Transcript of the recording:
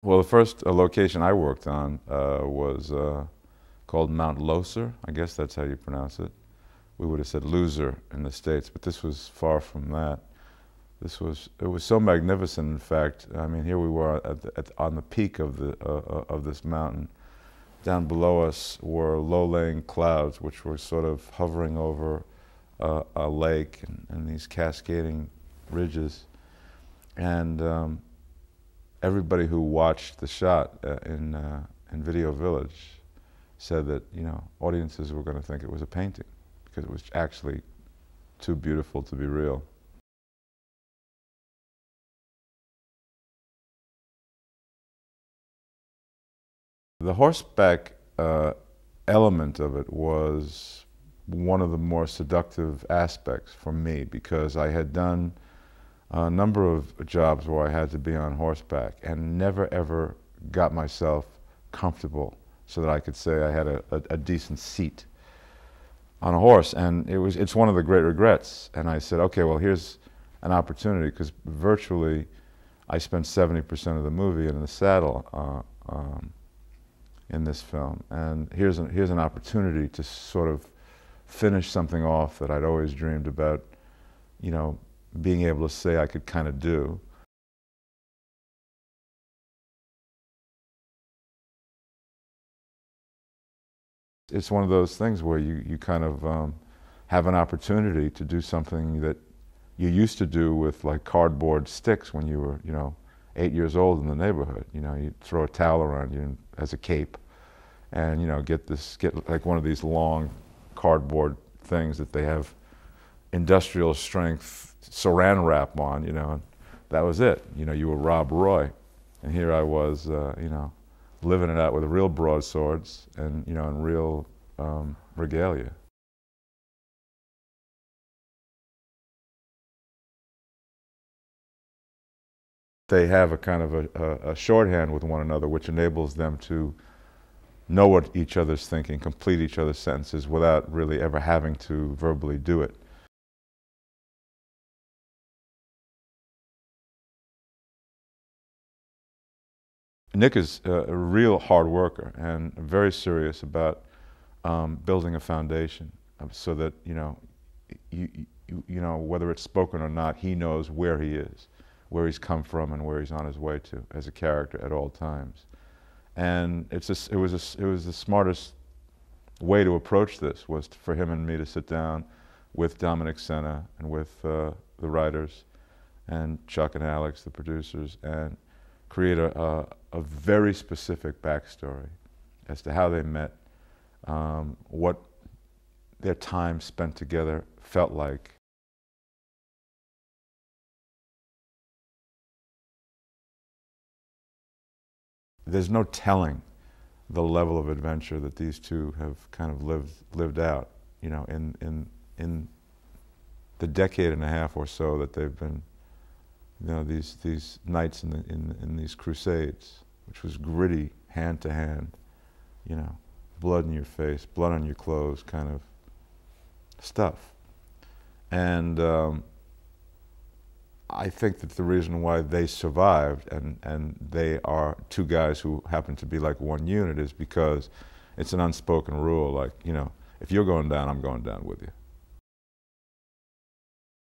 Well, the first location I worked on was called Mount Loser. I guess that's how you pronounce it. We would have said loser in the States, but this was far from that. It was so magnificent, in fact. I mean, here we were on the peak of this mountain. Down below us were low-lying clouds, which were sort of hovering over a lake and these cascading ridges. And everybody who watched the shot in Video Village said that, you know, audiences were going to think it was a painting because it was actually too beautiful to be real. The horseback element of it was one of the more seductive aspects for me because I had done a number of jobs where I had to be on horseback and never ever got myself comfortable so that I could say I had a decent seat on a horse, and it's one of the great regrets. And I said, okay, well, here's an opportunity, because virtually I spent 70% of the movie in the saddle in this film, and here's an opportunity to sort of finish something off that I'd always dreamed about, you know, being able to say I could kind of do. It's one of those things where you kind of have an opportunity to do something that you used to do with like cardboard sticks when you were, you know, 8 years old in the neighborhood. You know, you throw a towel around you as a cape, and you know, get like one of these long cardboard things that they have industrial strength saran wrap on, you know, and that was it. You know, you were Rob Roy, and here I was, you know, living it out with real broadswords and, you know, and real regalia. They have a kind of a shorthand with one another, which enables them to know what each other's thinking, complete each other's sentences without really ever having to verbally do it. Nick is a real hard worker and very serious about building a foundation so that, you know, whether it's spoken or not, he knows where he is, where he's come from, and where he's on his way to as a character at all times. And it was the smartest way to approach this, was for him and me to sit down with Dominic Senna and with the writers and Chuck and Alex, the producers, and create a very specific backstory as to how they met, what their time spent together felt like. There's no telling the level of adventure that these two have kind of lived out, you know, in the decade and a half or so that they've been, you know, these nights in these crusades, which was gritty, hand to hand, you know, blood in your face, blood on your clothes kind of stuff. And I think that the reason why they survived and they are two guys who happen to be like one unit is because it's an unspoken rule, like, you know, if you're going down, I'm going down with you.